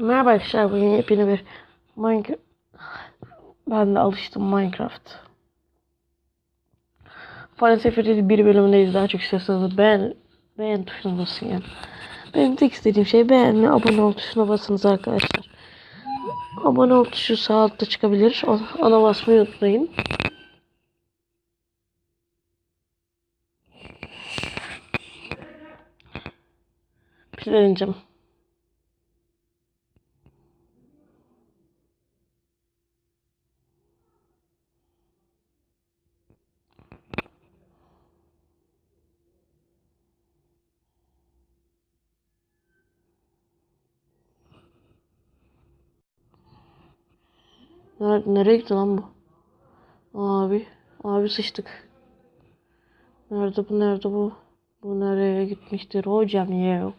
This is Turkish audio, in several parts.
Merhaba arkadaşlar, bugün yepyeni bir Minecraft. Ben de alıştım Minecraft. Final Fantasy bir bölümündeyiz. Daha çok istiyorsanız beğen tuşuna basın yani. Benim tek istediğim şey beğenme, abone ol tuşuna basınız arkadaşlar. Abone ol tuşu sağ altta çıkabilir. Ona basmayı unutmayın. Pileneceğim. Nereye gitti lan bu? Abi sıçtık. Nerede bu? Bu nereye gitmiştir hocam ya?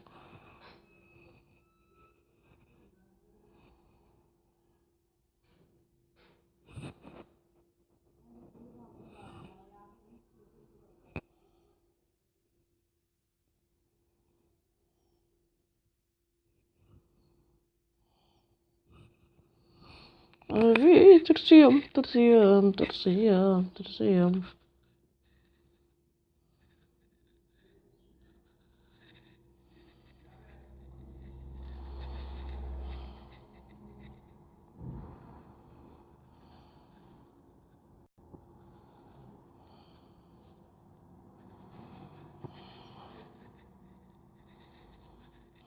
Abi tırsıyorum.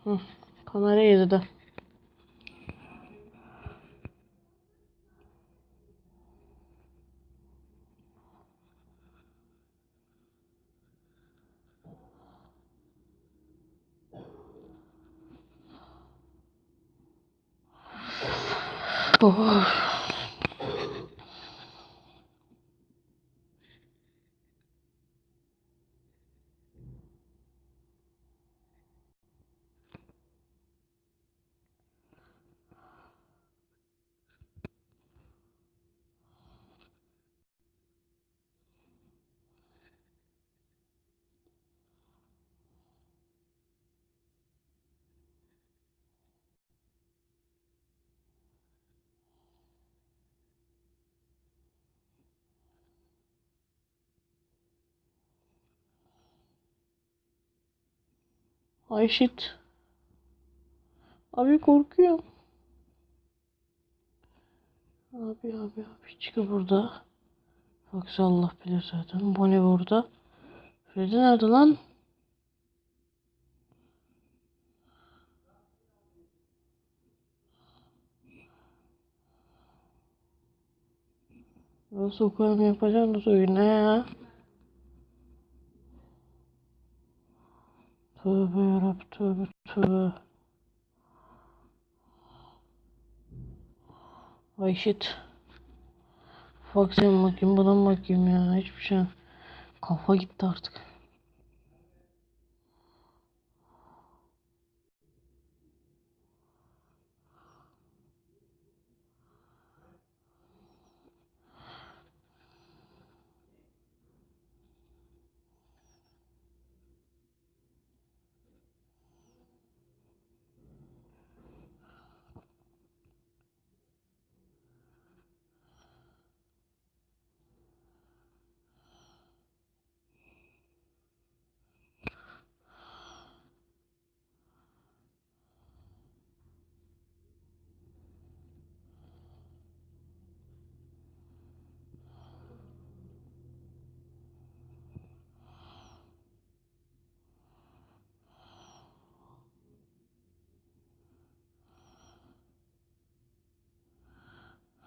Hı, kamera yedi de. Oh. Ay shit. Abi korkuyorum. Abi çıkı burada. Yoksa Allah bilir zaten. Bu ne burada? Freddy nerede lan? Nasıl okuyorum yapacağım da söyle ne ya? Tövbe yarabbim tövbe. Ay shit. Bak sen bakayım buna bakayım ya. Hiçbir şey. Kafa gitti artık.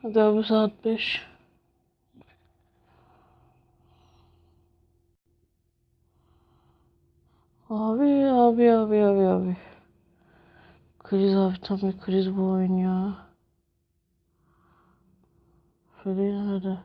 Hadi abi saat 5. Abi. Kriz abi tam bir kriz bu oyun ya. Freddy nerede?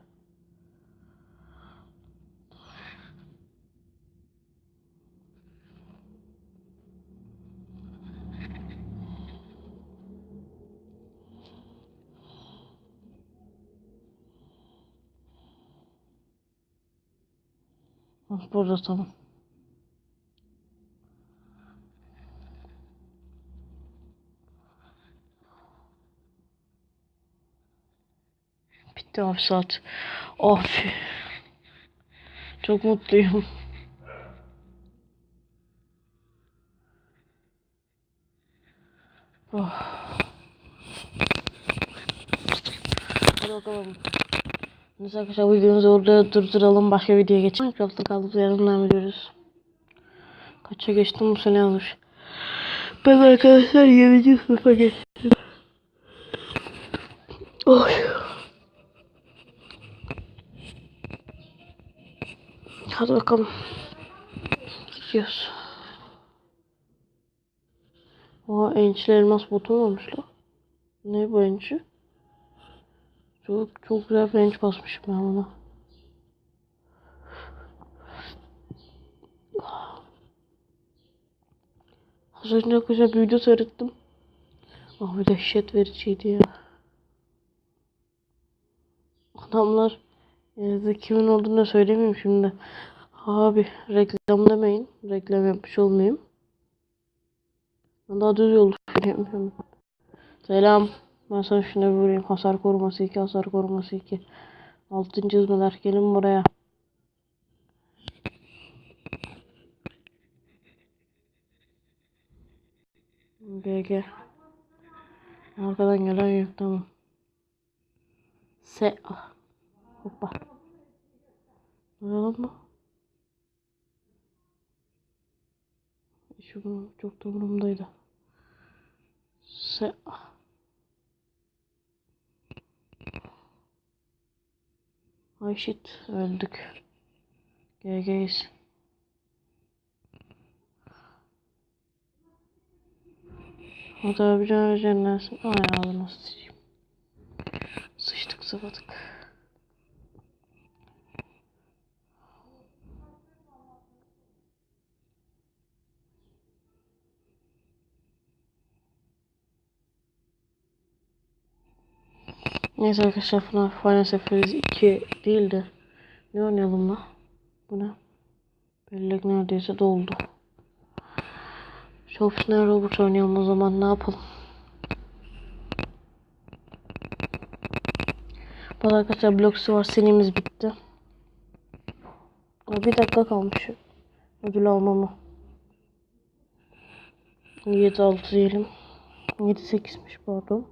Hah, burada tamam. bitti abi saat. Of. Çok mutluyum. Oh. Hadi bakalım. Neyse arkadaşlar videomuzu orada durduralım. Başka videoya geçelim. Minecraft'ta kaldığımız yerden devam ediyoruz. Kaça geçtim bu sene yazmış. Ben arkadaşlar 7. sınıfa geçtim. Oh. Hadi bakalım. Gidiyoruz. Oha ençli elmas botum olmuş lan. Ne bu ençli? Çok güzel bir enç basmışım ben buna. Az önce güzel bir video seyrettim. Ah bir dehşet vericiydi ya. Adamlar kimin olduğunu da söylemeyeyim şimdi. Abi reklam demeyin. Reklam yapmış olmayayım. Ben daha düz yol yapıyorum. Selam. Ben sana şuna bir vurayım. Hasar koruması 2, hasar koruması 2. Altın çizmeler gelin buraya. GG. Arkadan gelen yok tamam. Ah. Hoppa. Ne lan bu? Şu çok da umurumdaydı. Ah. Ay shit öldük. GG'yiz. O da bir can cennesin. Ay ağzına sıçayım. Sıçtık sıvadık. Neyse arkadaşlar Final Fantasy 2 değil de ne oynayalım lan? Bu ne? Bellek neredeyse doldu. Shops'ne Robot oynayalım o zaman ne yapalım? Bu arkadaşlar Blox var serimiz bitti. Bir dakika kalmış. Ödül almama. 7-6 diyelim. 7-8'miş pardon.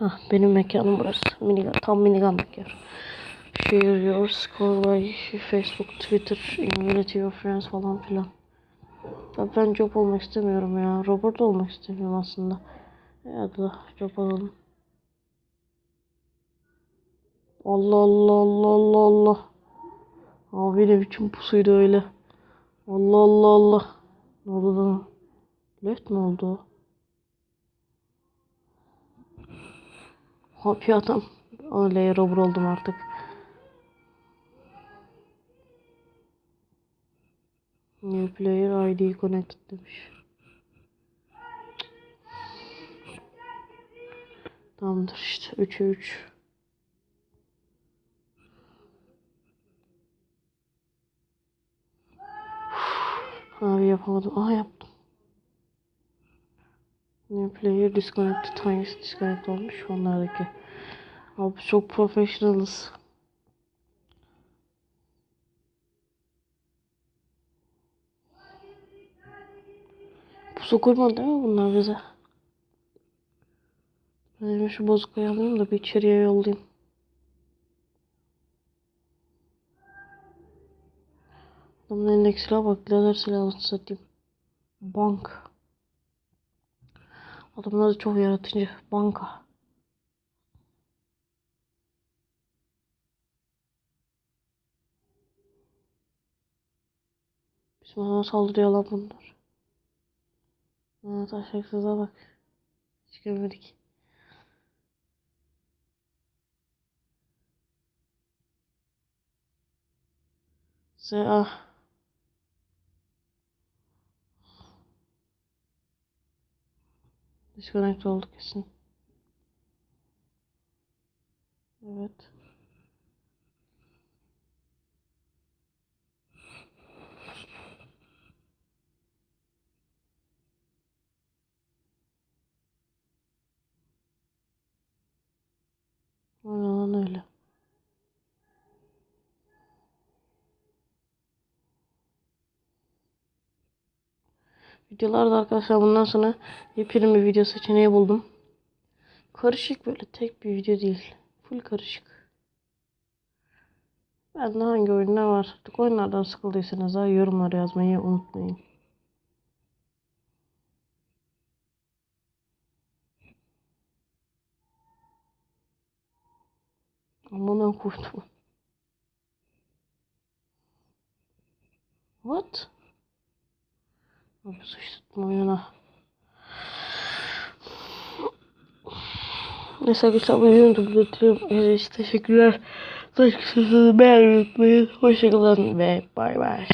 Hah benim mekanım burası. Tam minigun mekan. Share your score by Facebook, Twitter, invite your friends falan filan. Ya ben job olmak istemiyorum ya. Robot olmak istemiyorum aslında. Ya da job alalım. Allah Allah Allah Allah Allah. Abi ne biçim pusuydu öyle. Allah Allah Allah. Ne oldu lan? Left mi oldu? Happy adam. Öyle robot oldum artık. New player ID connected demiş. Tamamdır işte 3'e 3. Abi yapamadım. Aha yaptım. New player disconnected. Hangisi disconnect olmuş? Onlardaki. Abi çok professionalız. Pusu kurmadı değil mi bunlar bize? Ben şu bozukayı alayım da bir içeriye yollayayım. Adamın elindeki silah bak. Lazer silahını satayım. Bank. Adamın adı çok yaratıcı. Banka. Bizim bana saldırıyor lan bunlar. Evet aşaksıza bak. Hiç görmedik. Ah. Disconnect oldu kesin. Evet. Aynen öyle. Videolarda arkadaşlar bundan sonra yepyeni bir video seçeneği buldum. Karışık, böyle tek bir video değil. Full karışık. Ben de hangi oyunlar var? Artık oyunlardan sıkıldıysanız da yorumlara yazmayı unutmayın. Aman korktum. What? Abi sıçtım oyuna. Neyse arkadaşlar bu videomu da bitiriyorum. Teşekkürler. Beğenmeyi unutmayın. Hoşçakalın ve bay bay.